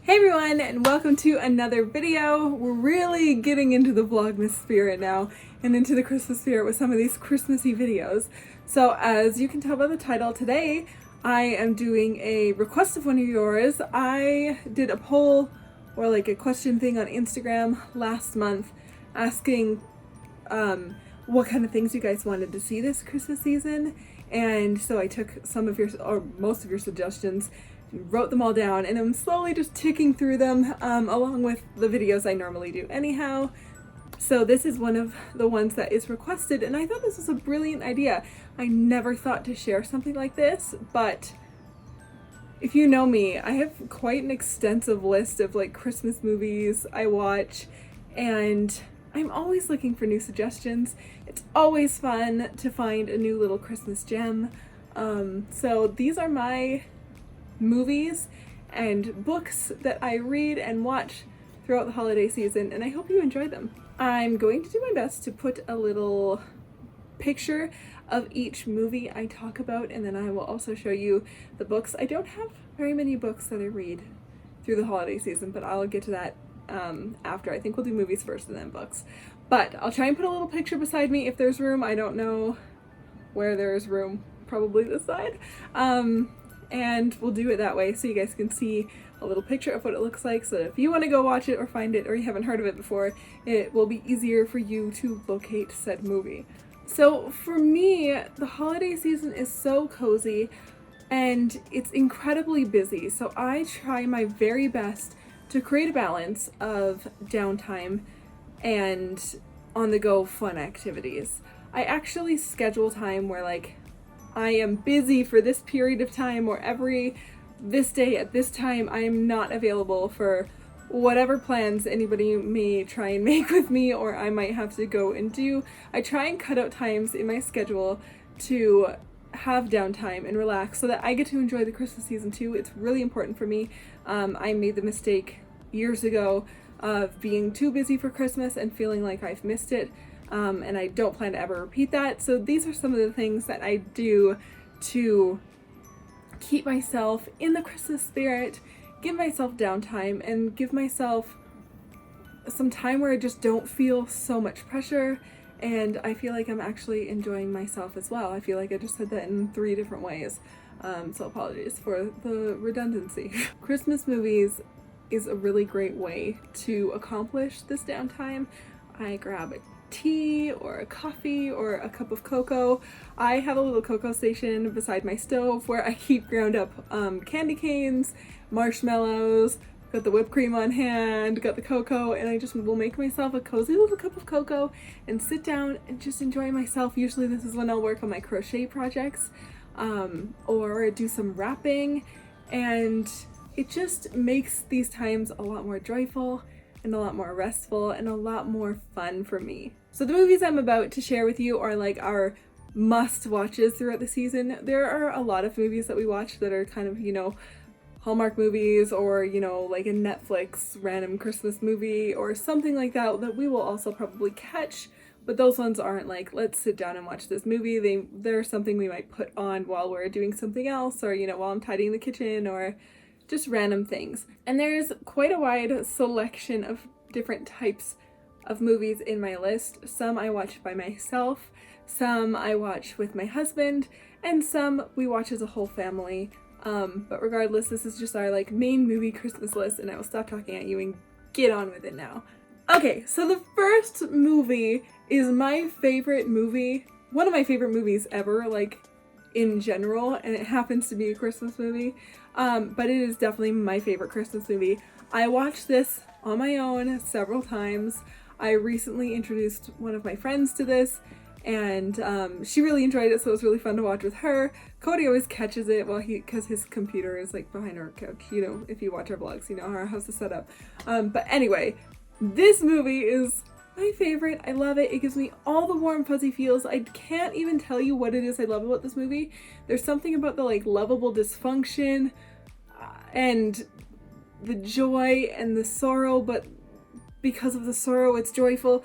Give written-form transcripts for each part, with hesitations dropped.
Hey everyone, and welcome to another video. We're really getting into the Vlogmas spirit now and into the Christmas spirit with some of these Christmassy videos. So as you can tell by the title, today I am doing a request of one of yours. I did a poll or like a question thing on Instagram last month asking what kind of things you guys wanted to see this Christmas season, and so I took some of your, or most of your suggestions, wrote them all down, and I'm slowly just ticking through them along with the videos I normally do anyhow. So this is one of the ones that is requested, and I thought this was a brilliant idea. I never thought to share something like this, but if you know me, I have quite an extensive list of like Christmas movies I watch, and I'm always looking for new suggestions. It's always fun to find a new little Christmas gem. So these are my movies and books that I read and watch throughout the holiday season, and I hope you enjoy them. I'm going to do my best to put a little picture of each movie I talk about, and then I will also show you the books. I don't have very many books that I read through the holiday season, but I'll get to that after. I think we'll do movies first and then books. But I'll try and put a little picture beside me if there's room. I don't know where there's room, probably this side. And we'll do it that way so you guys can see a little picture of what it looks like, so that if you want to go watch it or find it or you haven't heard of it before, it will be easier for you to locate said movie. So for me, the holiday season is so cozy and it's incredibly busy, so I try my very best to create a balance of downtime and on-the-go fun activities. I actually schedule time where like I am busy for this period of time, or this day at this time I am not available for whatever plans anybody may try and make with me or I might have to go and do. I try and cut out times in my schedule to have downtime and relax so that I get to enjoy the Christmas season too. It's really important for me. I made the mistake years ago of being too busy for Christmas and feeling like I've missed it. And I don't plan to ever repeat that. So these are some of the things that I do to keep myself in the Christmas spirit, give myself downtime, and give myself some time where I just don't feel so much pressure, and I feel like I'm actually enjoying myself as well. I feel like I just said that in 3 different ways, so apologies for the redundancy. Christmas movies is a really great way to accomplish this downtime. I grab a tea or a coffee or a cup of cocoa. I have a little cocoa station beside my stove where I keep ground up candy canes, marshmallows, got the whipped cream on hand, got the cocoa, and I just will make myself a cozy little cup of cocoa and sit down and just enjoy myself. Usually this is when I'll work on my crochet projects or do some wrapping, and it just makes these times a lot more joyful and a lot more restful and a lot more fun for me. So the movies I'm about to share with you are like our must-watches throughout the season. There are a lot of movies that we watch that are kind of, you know, Hallmark movies, or, you know, like a Netflix random Christmas movie or something like that that we will also probably catch, but those ones aren't like, let's sit down and watch this movie. They're something we might put on while we're doing something else, or, you know, while I'm tidying the kitchen, or just random things. And there's quite a wide selection of different types of movies in my list. Some I watch by myself, some I watch with my husband, and some we watch as a whole family. But regardless, this is just our like main movie Christmas list, and I will stop talking at you and get on with it now. Okay, so the first movie is my favorite movie, one of my favorite movies ever, like in general, and it happens to be a Christmas movie. But it is definitely my favorite Christmas movie. I watched this on my own several times. I recently introduced one of my friends to this, and she really enjoyed it, so it was really fun to watch with her. Cody always catches it because his computer is like behind our couch. You know, if you watch our vlogs, you know how our house is set up. But anyway, this movie is my favorite. I love it. It gives me all the warm fuzzy feels. I can't even tell you what it is I love about this movie. There's something about the like lovable dysfunction and the joy and the sorrow, but because of the sorrow it's joyful.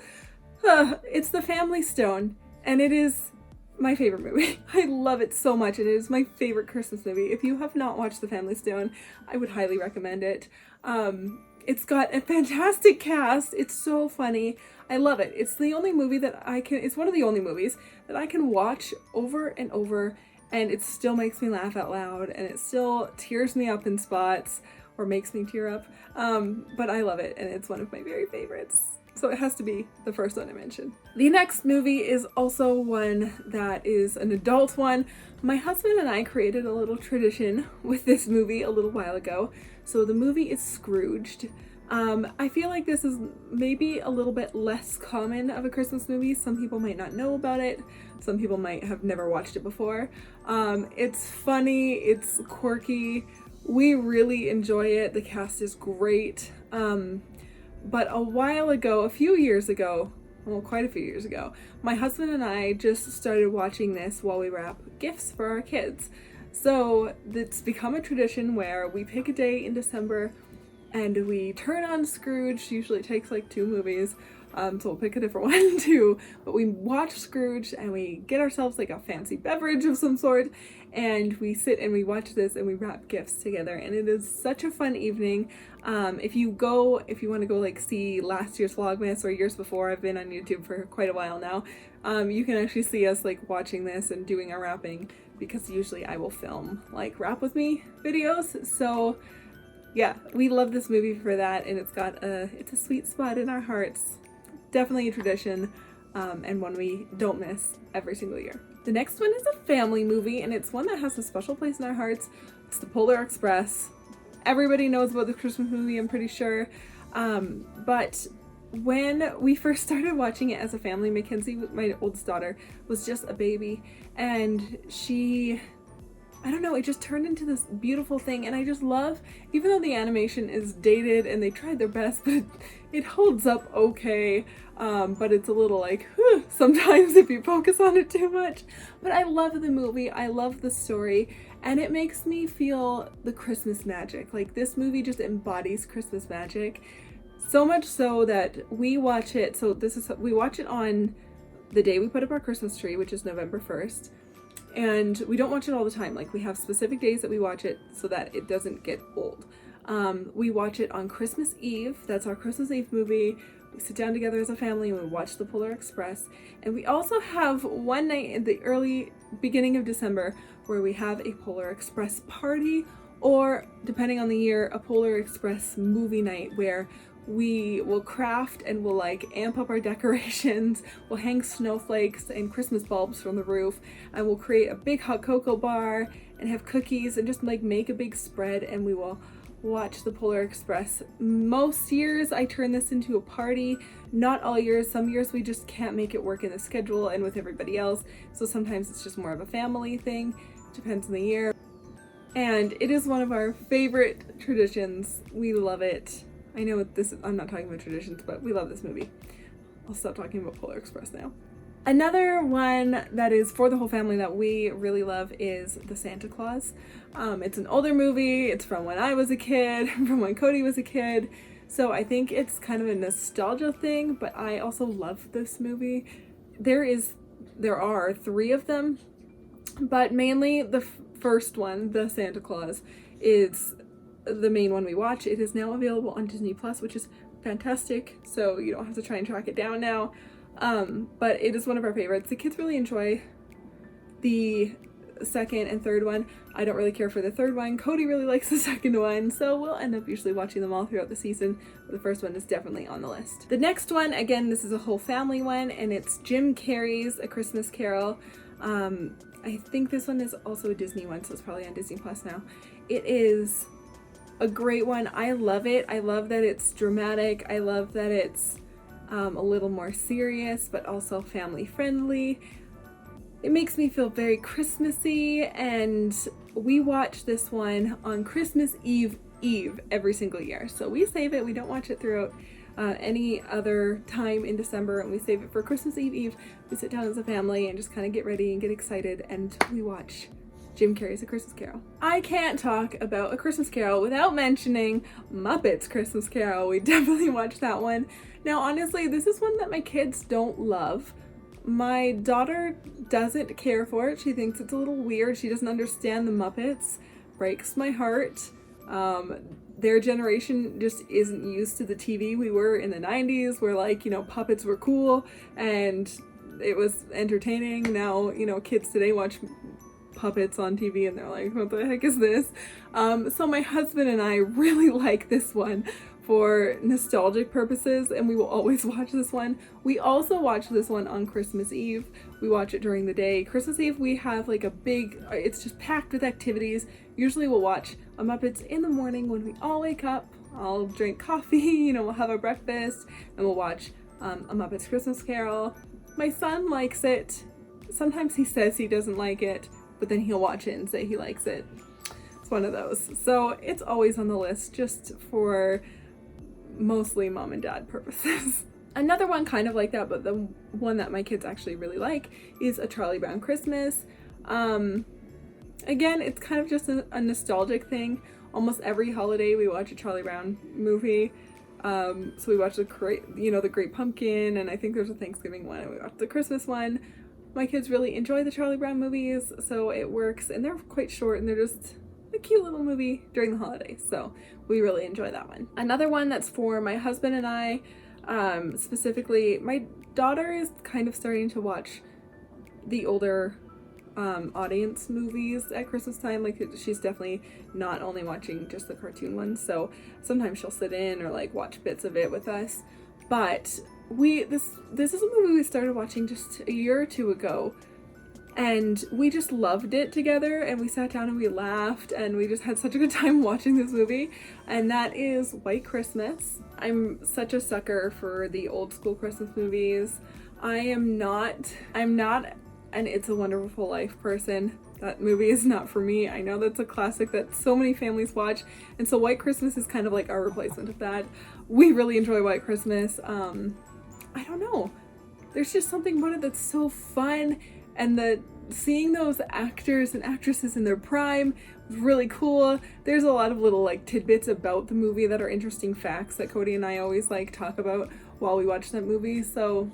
It's The Family Stone, and it is my favorite movie. I love it so much, and it is my favorite Christmas movie. If you have not watched The Family Stone, I would highly recommend it. It's got a fantastic cast. It's so funny. I love it. It's the only movie that it's one of the only movies that I can watch over and over, and it still makes me laugh out loud, and it still tears me up in spots, or makes me tear up. But I love it, and it's one of my very favorites. So it has to be the first one I mentioned. The next movie is also one that is an adult one. My husband and I created a little tradition with this movie a little while ago. So the movie is Scrooged. I feel like this is maybe a little bit less common of a Christmas movie. Some people might not know about it. Some people might have never watched it before. It's funny, it's quirky. We really enjoy it. The cast is great. But a while ago, a few years ago, well, quite a few years ago, my husband and I just started watching this while we wrap gifts for our kids. So it's become a tradition where we pick a day in December and we turn on Scrooge. Usually it takes like 2 movies, so we'll pick a different one too. But we watch Scrooge and we get ourselves like a fancy beverage of some sort, and we sit and we watch this and we wrap gifts together, and it is such a fun evening. If you want to go like see last year's Vlogmas or years before, I've been on YouTube for quite a while now, you can actually see us like watching this and doing our wrapping, because usually I will film like wrap with me videos. So yeah, we love this movie for that, and it's a sweet spot in our hearts. Definitely a tradition, and one we don't miss every single year. The next one is a family movie, and it's one that has a special place in our hearts. It's The Polar Express. Everybody knows about the Christmas movie, I'm pretty sure. But when we first started watching it as a family, Mackenzie, my oldest daughter, was just a baby, and I don't know, it just turned into this beautiful thing, and I just love, even though the animation is dated and they tried their best, but it holds up okay, but it's a little like, sometimes if you focus on it too much. But I love the movie, I love the story, and it makes me feel the Christmas magic. Like, this movie just embodies Christmas magic, so much so that we watch it, we watch it on the day we put up our Christmas tree, which is November 1st. And we don't watch it all the time. Like, we have specific days that we watch it so that it doesn't get old. We watch it on Christmas Eve. That's our Christmas Eve movie. We sit down together as a family and we watch The Polar Express. And we also have one night in the early beginning of December where we have a Polar Express party, or depending on the year, a Polar Express movie night where we will craft and we'll like amp up our decorations. We'll hang snowflakes and Christmas bulbs from the roof, and we'll create a big hot cocoa bar and have cookies and just like make a big spread, and we will watch The Polar Express. Most years I turn this into a party. Not all years. Some years we just can't make it work in the schedule and with everybody else, so sometimes it's just more of a family thing. Depends on the year. And it is one of our favorite traditions. We love it. I know I'm not talking about traditions, but we love this movie. I'll stop talking about Polar Express now. Another one that is for the whole family that we really love is The Santa Claus. It's an older movie. It's from when I was a kid, from when Cody was a kid. So I think it's kind of a nostalgia thing, but I also love this movie. There are 3 of them, but mainly the first one, The Santa Claus, is the main one we watch. It is now available on Disney Plus, which is fantastic, so you don't have to try and track it down now. But it is one of our favorites. The kids really enjoy the second and third one. I don't really care for the third one. Cody really likes the second one, so we'll end up usually watching them all throughout the season, but the first one is definitely on the list. The next one, again, this is a whole family one, and it's Jim Carrey's A Christmas Carol. I think this one is also a Disney one, so it's probably on Disney Plus now. It is a great one. I love it. I love that it's dramatic. I love that it's a little more serious, but also family friendly. It makes me feel very Christmassy, and we watch this one on Christmas Eve every single year. So we save it. We don't watch it throughout any other time in December, and we save it for Christmas Eve. We sit down as a family and just kind of get ready and get excited, and we watch Jim Carrey's A Christmas Carol. I can't talk about A Christmas Carol without mentioning Muppets Christmas Carol. We definitely watched that one. Now, honestly, this is one that my kids don't love. My daughter doesn't care for it. She thinks it's a little weird. She doesn't understand the Muppets. Breaks my heart. Their generation just isn't used to the TV we were in the 90s, where, like, you know, puppets were cool and it was entertaining. Now, you know, kids today watch puppets on TV and they're like, what the heck is this? So my husband and I really like this one for nostalgic purposes, and we will always watch this one. We also watch this one on Christmas Eve. We watch it during the day. Christmas Eve we have like a big, it's just packed with activities. Usually we'll watch a Muppets in the morning when we all wake up. I'll drink coffee, you know, we'll have our breakfast, and we'll watch a Muppets Christmas Carol. My son likes it. Sometimes he says he doesn't like it, but then he'll watch it and say he likes it. It's one of those. So it's always on the list just for mostly mom and dad purposes. Another one kind of like that, but the one that my kids actually really like is A Charlie Brown Christmas. Again, it's kind of just a nostalgic thing. Almost every holiday we watch a Charlie Brown movie. So we watch the Great Pumpkin, and I think there's a Thanksgiving one, and we watch the Christmas one. My kids really enjoy the Charlie Brown movies, so it works, and they're quite short, and they're just a cute little movie during the holidays, so we really enjoy that one. Another one that's for my husband and I, specifically, my daughter is kind of starting to watch the older audience movies at Christmas time. Like, she's definitely not only watching just the cartoon ones, so sometimes she'll sit in or like watch bits of it with us. But this is a movie we started watching just a year or two ago, and we just loved it together, and we sat down and we laughed, and we just had such a good time watching this movie, and that is White Christmas. I'm such a sucker for the old school Christmas movies. I'm not an It's a Wonderful Life person. That movie is not for me. I know that's a classic that so many families watch, and so White Christmas is kind of like our replacement of that. We really enjoy White Christmas. I don't know. There's just something about it that's so fun, and seeing those actors and actresses in their prime was really cool. There's a lot of little like tidbits about the movie that are interesting facts that Cody and I always like talk about while we watch that movie. So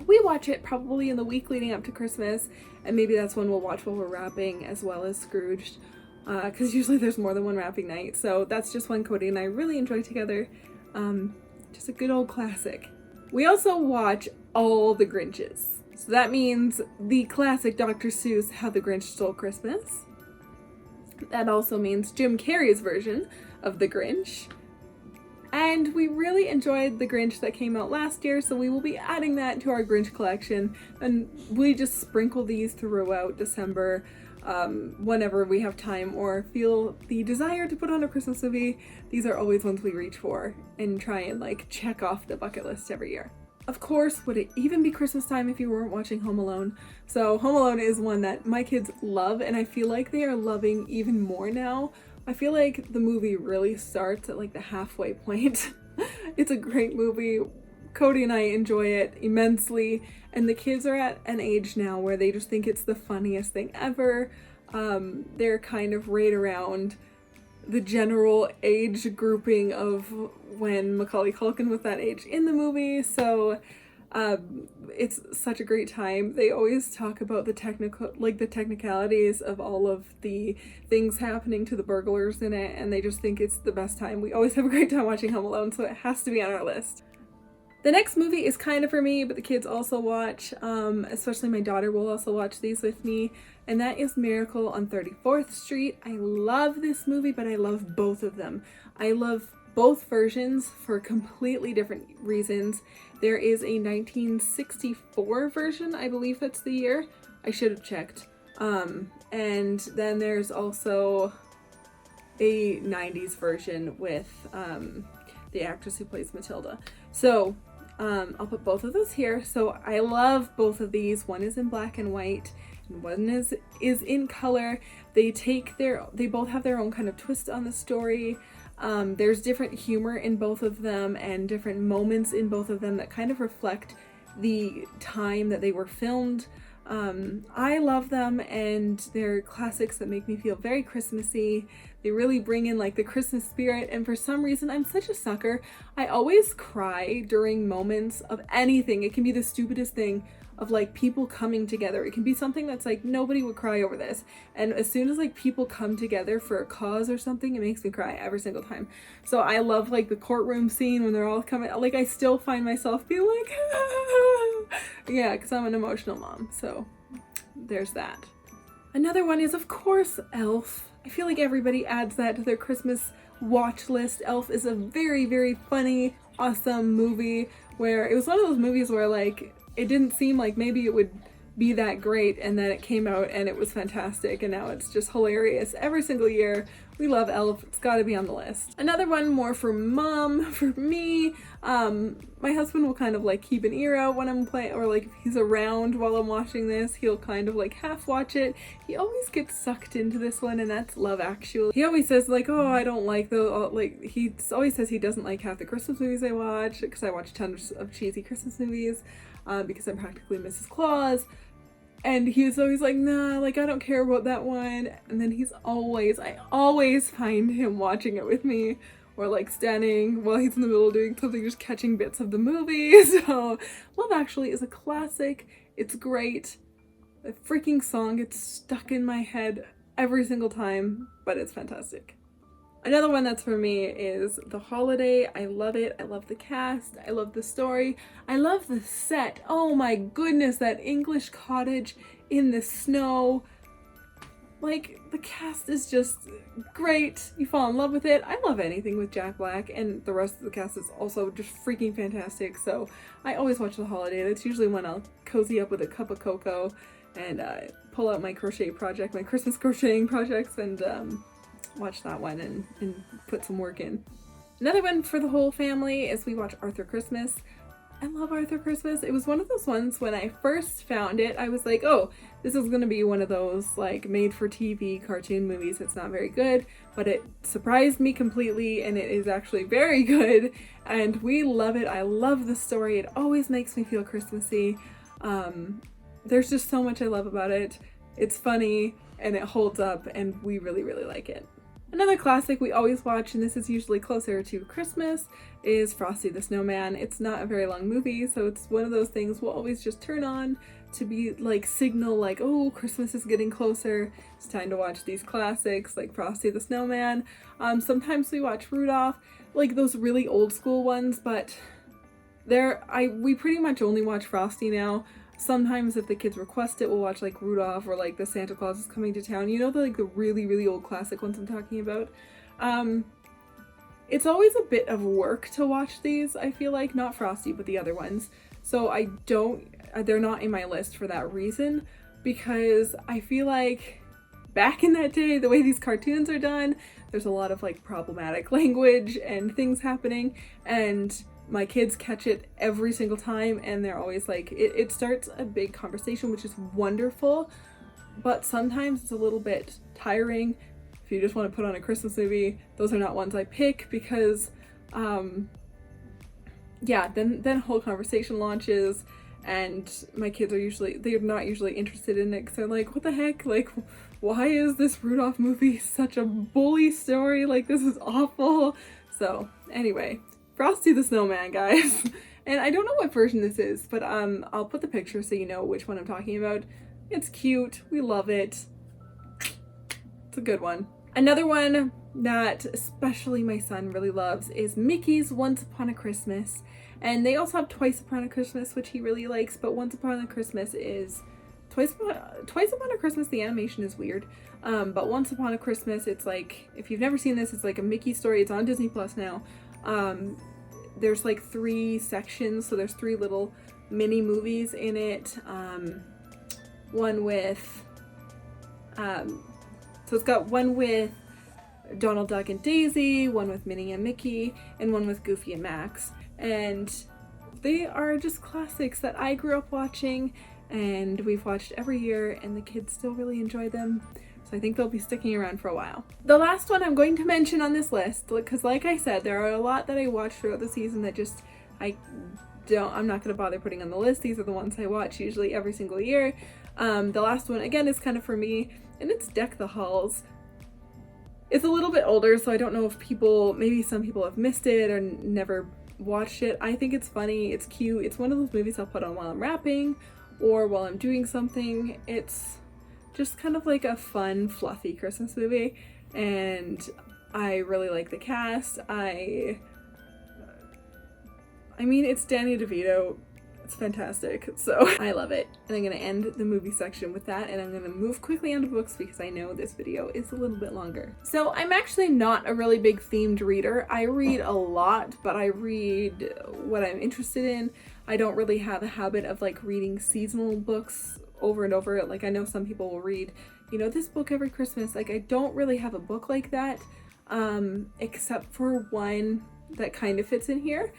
we watch it probably in the week leading up to Christmas, and maybe that's when we'll watch while we're wrapping, as well as Scrooged, because usually there's more than one wrapping night. So that's just one Cody and I really enjoy together. Just a good old classic. We also watch all the Grinches. So that means the classic Dr. Seuss How the Grinch Stole Christmas. That also means Jim Carrey's version of The Grinch. And we really enjoyed The Grinch that came out last year, so we will be adding that to our Grinch collection. And we just sprinkle these throughout December whenever we have time or feel the desire to put on a Christmas movie. These are always ones we reach for and try and like check off the bucket list every year. Of course, would it even be Christmas time if you weren't watching Home Alone? So Home Alone is one that my kids love, and I feel like they are loving even more now. I feel like the movie really starts at like the halfway point. It's a great movie. Cody and I enjoy it immensely, and the kids are at an age now where they just think it's the funniest thing ever. They're kind of right around the general age grouping of when Macaulay Culkin was that age in the movie, so it's such a great time. They always talk about the technicalities of all of the things happening to the burglars in it, and they just think it's the best time. We always have a great time watching Home Alone, so it has to be on our list. The next movie is kind of for me, but the kids also watch, especially my daughter will also watch these with me, and that is Miracle on 34th Street. I love this movie, but I love both of them. I love both versions for completely different reasons. There is a 1964 version, I believe that's the year. I should have checked. And then there's also a 90s version with the actress who plays Matilda. So I'll put both of those here. So I love both of these. One is in black and white, and one is in color. They both have their own kind of twist on the story. There's different humor in both of them and different moments in both of them that kind of reflect the time that they were filmed. I love them, and they're classics that make me feel very Christmassy. They really bring in like the Christmas spirit, and for some reason I'm such a sucker. I always cry during moments of anything. It can be the stupidest thing of like people coming together. It can be something that's like nobody would cry over this, and as soon as like people come together for a cause or something, it makes me cry every single time. So I love like the courtroom scene when they're all coming, like I still find myself being like yeah, because I'm an emotional mom, so there's that. Another one is of course Elf. I feel like everybody adds that to their Christmas watch list. Elf is a very, very funny, awesome movie where it was one of those movies where like it didn't seem like maybe it would be that great, and then it came out and it was fantastic, and now it's just hilarious every single year. We love Elf. It's got to be on the list. Another one more for mom, for me. My husband will kind of like keep an ear out when I'm playing, or like if he's around while I'm watching this, he'll kind of like half watch it. He always gets sucked into this one, and that's Love Actually. He always says like, oh, I don't like he always says he doesn't like half the Christmas movies I watch, because I watch tons of cheesy Christmas movies, because I'm practically Mrs. Claus. And he was always like, nah, like I don't care about that one. And then I always find him watching it with me, or like standing while he's in the middle of doing something, just catching bits of the movie. So Love Actually is a classic. It's great. The freaking song gets stuck in my head every single time, but it's fantastic. Another one that's for me is The Holiday. I love it. I love the cast. I love the story. I love the set. Oh my goodness, that English cottage in the snow. Like, the cast is just great. You fall in love with it. I love anything with Jack Black, and the rest of the cast is also just freaking fantastic. So I always watch The Holiday. That's usually when I'll cozy up with a cup of cocoa and pull out my crochet project, my Christmas crocheting projects, and watch that one and put some work in. Another one for the whole family is we watch Arthur Christmas. I love Arthur Christmas. It was one of those ones when I first found it, I was like, oh, this is gonna be one of those like made for TV cartoon movies that's not very good, but it surprised me completely, and it is actually very good, and we love it. I love the story. It always makes me feel Christmassy. There's just so much I love about it. It's funny and it holds up, and we really, really like it. Another classic we always watch, and this is usually closer to Christmas, is Frosty the Snowman. It's not a very long movie, so it's one of those things we'll always just turn on to be like signal like, oh, Christmas is getting closer. It's time to watch these classics like Frosty the Snowman. Sometimes we watch Rudolph, like those really old school ones, but we pretty much only watch Frosty now. Sometimes if the kids request it, we'll watch like Rudolph or like the Santa Claus is Coming to Town. You know, the really, really old classic ones I'm talking about. It's always a bit of work to watch these, I feel like. Not Frosty, but the other ones. So they're not in my list for that reason, because I feel like back in that day, the way these cartoons are done, there's a lot of like problematic language and things happening, and my kids catch it every single time, and they're always like, it starts a big conversation, which is wonderful, but sometimes it's a little bit tiring. If you just want to put on a Christmas movie, those are not ones I pick, because yeah, then a whole conversation launches, and my kids they're not usually interested in it, because they're like, what the heck, like, why is this Rudolph movie such a bully story? Like, this is awful. So anyway, Frosty the Snowman, guys. And I don't know what version this is, but I'll put the picture so you know which one I'm talking about. It's cute. We love it. It's a good one. Another one that especially my son really loves is Mickey's Once Upon a Christmas. And they also have Twice Upon a Christmas, which he really likes, but Once Upon a Christmas is Twice Upon a Christmas, the animation is weird. But Once Upon a Christmas, it's like, if you've never seen this, it's like a Mickey story. It's on Disney Plus now. There's like 3 sections, so there's 3 little mini movies in it. One with so it's got one with Donald Duck and Daisy, one with Minnie and Mickey, and one with Goofy and Max. And they are just classics that I grew up watching, and we've watched every year and the kids still really enjoy them. So I think they'll be sticking around for a while. The last one I'm going to mention on this list, because like I said, there are a lot that I watch throughout the season that just I'm not going to bother putting on the list. These are the ones I watch usually every single year. The last one, again, is kind of for me, and it's Deck the Halls. It's a little bit older, so I don't know if maybe some people have missed it or never watched it. I think it's funny, it's cute. It's one of those movies I'll put on while I'm wrapping or while I'm doing something. It's just kind of like a fun, fluffy Christmas movie, and I really like the cast. I mean, it's Danny DeVito. It's fantastic, so I love it. And I'm gonna end the movie section with that, and I'm gonna move quickly onto books because I know this video is a little bit longer. So I'm actually not a really big themed reader. I read a lot, but I read what I'm interested in. I don't really have a habit of like reading seasonal books over and over. Like, I know some people will read, you know, this book every Christmas. Like, I don't really have a book like that, except for one that kind of fits in here.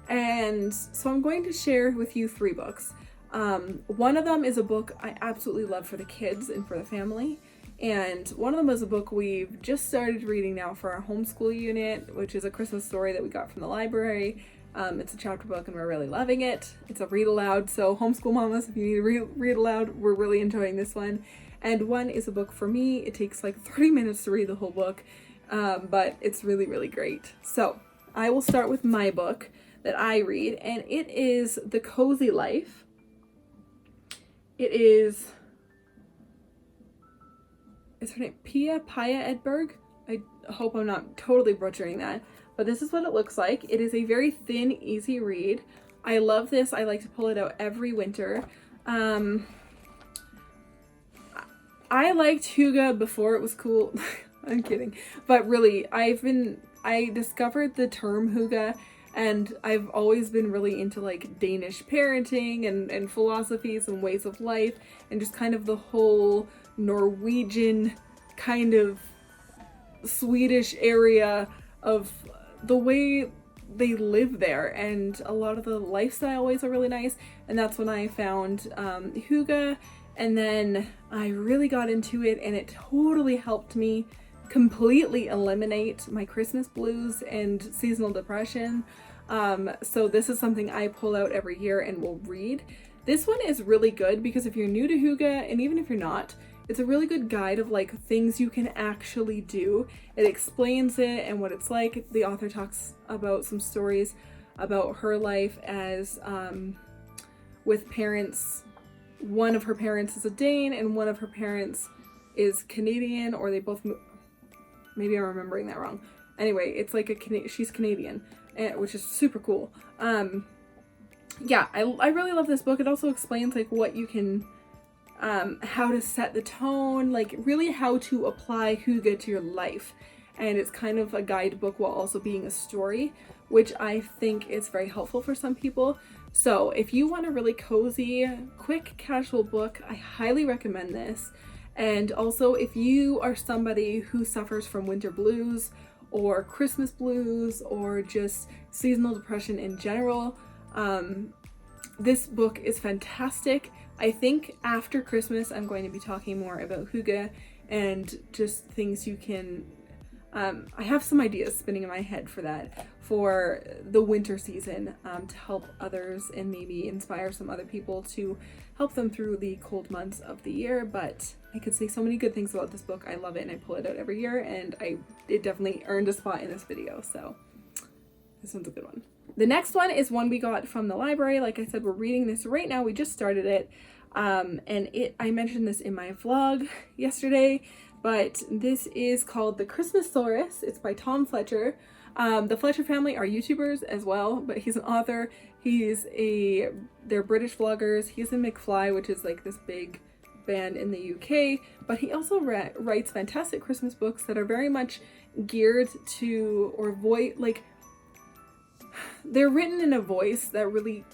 And so I'm going to share with you 3 books. One of them is a book I absolutely love for the kids and for the family. And one of them is a book we've just started reading now for our homeschool unit, which is a Christmas story that we got from the library. It's a chapter book and we're really loving it. It's a read aloud, so homeschool mamas, if you need to read aloud, we're really enjoying this one. And one is a book for me. It takes like 30 minutes to read the whole book, but it's really, really great. So I will start with my book that I read, and it is The Cozy Life. Is her name Pia Edberg? I hope I'm not totally butchering that, but this is what it looks like. It is a very thin, easy read. I love this. I like to pull it out every winter. I liked Hygge before it was cool. I'm kidding. But really, I discovered the term Hygge, and I've always been really into like Danish parenting and philosophies and ways of life, and just kind of the whole Norwegian kind of Swedish area of the way they live there, and a lot of the lifestyle ways are really nice. And that's when I found Hygge, and then I really got into it, and it totally helped me completely eliminate my Christmas blues and seasonal depression. So this is something I pull out every year and will read. This one is really good because if you're new to Hygge, and even if you're not, it's a really good guide of like things you can actually do. It explains it and what it's like. The author talks about some stories about her life as with parents. One of her parents is a Dane and one of her parents is Canadian, or they both maybe I'm remembering that wrong. Anyway, it's like she's Canadian, which is super cool. Yeah, I really love this book. It also explains like what you can, how to set the tone, like really how to apply Hygge to your life. And it's kind of a guidebook while also being a story, which I think is very helpful for some people. So if you want a really cozy, quick, casual book, I highly recommend this. And also if you are somebody who suffers from winter blues or Christmas blues or just seasonal depression in general, this book is fantastic. I think after Christmas I'm going to be talking more about Hygge and just things you can, I have some ideas spinning in my head for that, for the winter season, to help others and maybe inspire some other people to help them through the cold months of the year. But I could say so many good things about this book. I love it and I pull it out every year, and it definitely earned a spot in this video, so this one's a good one. The next one is one we got from the library. Like I said, we're reading this right now. We just started it, and I mentioned this in my vlog yesterday, but this is called The Christmas Saurus. It's by Tom Fletcher. The Fletcher family are YouTubers as well, but he's an author. They're British vloggers. He's in McFly, which is like this big band in the UK, but he also writes fantastic Christmas books that are very much geared to, or like, they're written in a voice that really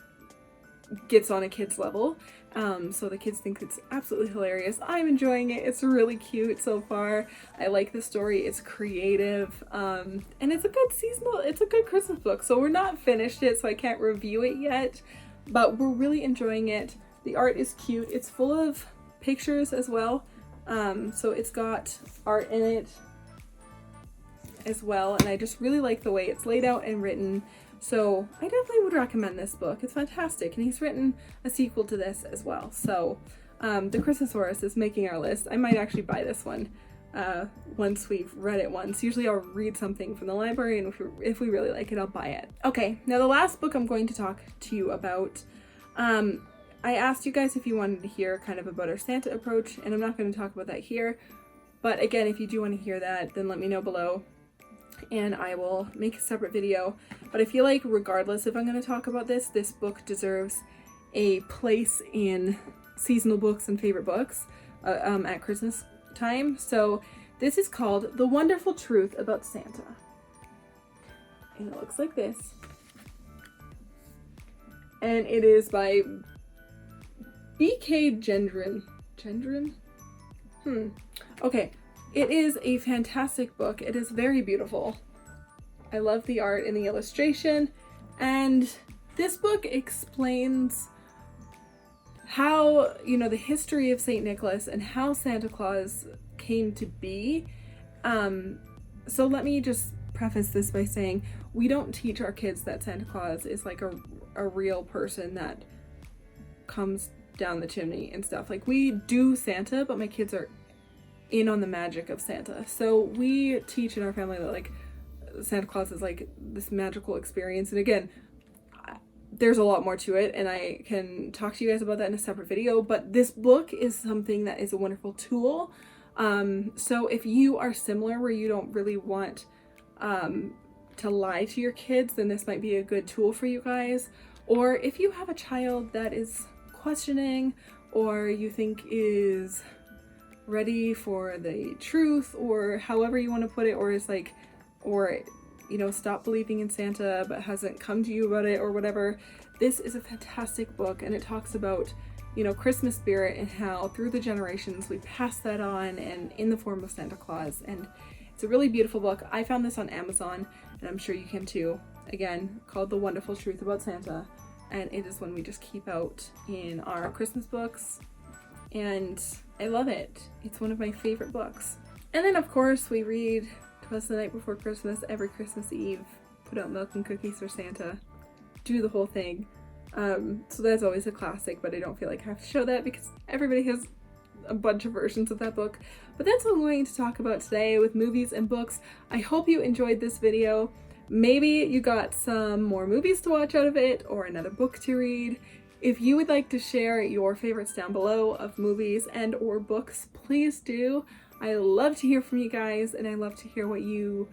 gets on a kid's level. So the kids think it's absolutely hilarious. I'm enjoying it. It's really cute so far. I like the story. It's creative. And it's a good Christmas book. So we're not finished it, so I can't review it yet, but we're really enjoying it. The art is cute. It's full of pictures as well. So it's got art in it as well, and I just really like the way it's laid out and written. So I definitely would recommend this book. It's fantastic, and he's written a sequel to this as well. So the Christmasaurus is making our list. I might actually buy this one once we've read it once. Usually I'll read something from the library, and if we really like it, I'll buy it. Okay, now the last book I'm going to talk to you about, I asked you guys if you wanted to hear kind of about our Santa approach, and I'm not going to talk about that here. But again, if you do want to hear that, then let me know below, and I will make a separate video. But I feel like regardless if I'm going to talk about this book deserves a place in seasonal books and favorite books at Christmas time. So this is called The Wonderful Truth About Santa. And it looks like this. And it is by aka-dj-quadss. Okay. It is a fantastic book. It is very beautiful. I love the art and the illustration. And this book explains how, you know, the history of St. Nicholas and how Santa Claus came to be. So let me just preface this by saying we don't teach our kids that Santa Claus is like a real person that comes down the chimney and stuff. Like, we do Santa, but my kids are in on the magic of Santa. So we teach in our family that like Santa Claus is like this magical experience. And again, there's a lot more to it, and I can talk to you guys about that in a separate video, but this book is something that is a wonderful tool. So if you are similar where you don't really want to lie to your kids, then this might be a good tool for you guys. Or if you have a child that is questioning, or you think is ready for the truth, or however you want to put it, or is like, or you know, stop believing in Santa but hasn't come to you about it or whatever, this is a fantastic book. And it talks about, you know, Christmas spirit and how through the generations we pass that on, and in the form of Santa Claus. And it's a really beautiful book. I found this on Amazon, and I'm sure you can too. Again, called The Wonderful Truth About Santa, and it is one we just keep out in our Christmas books, and I love it. It's one of my favorite books. And then of course we read 'Twas the Night Before Christmas every Christmas Eve, put out milk and cookies for Santa, do the whole thing. So that's always a classic, but I don't feel like I have to show that because everybody has a bunch of versions of that book. But that's what I'm going to talk about today with movies and books. I hope you enjoyed this video. Maybe you got some more movies to watch out of it, or another book to read. If you would like to share your favorites down below of movies and or books, please do. I love to hear from you guys, and I love to hear what you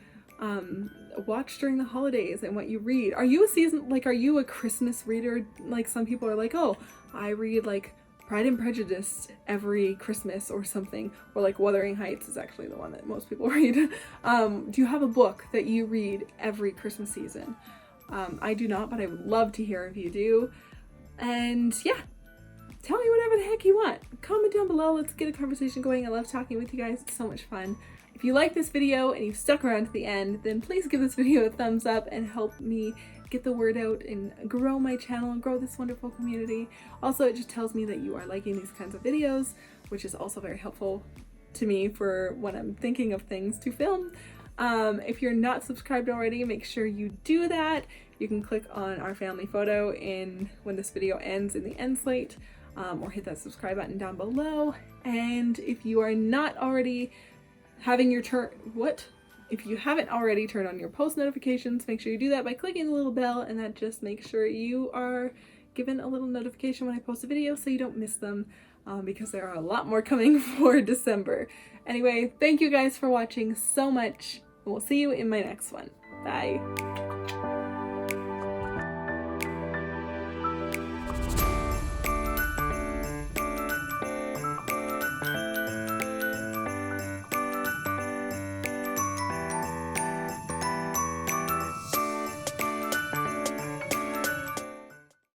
watch during the holidays and what you read. Are you are you a Christmas reader? Like, some people are like, oh, I read like Pride and Prejudice every Christmas or something, or like Wuthering Heights is actually the one that most people read. Do you have a book that you read every Christmas season? I do not, but I would love to hear if you do. And yeah, tell me whatever the heck you want. Comment down below. Let's get a conversation going. I love talking with you guys. It's so much fun. If you like this video and you stuck around to the end, then please give this video a thumbs up and help me get the word out and grow my channel and grow this wonderful community. Also, it just tells me that you are liking these kinds of videos, which is also very helpful to me for when I'm thinking of things to film. If you're not subscribed already, make sure you do that. You can click on our family photo when this video ends in the end slate, or hit that subscribe button down below. And if you are not already having your if you haven't already turned on your post notifications, make sure you do that by clicking the little bell, and that just makes sure you are given a little notification when I post a video so you don't miss them, because there are a lot more coming for December. Anyway, thank you guys for watching so much, and we'll see you in my next one. Bye!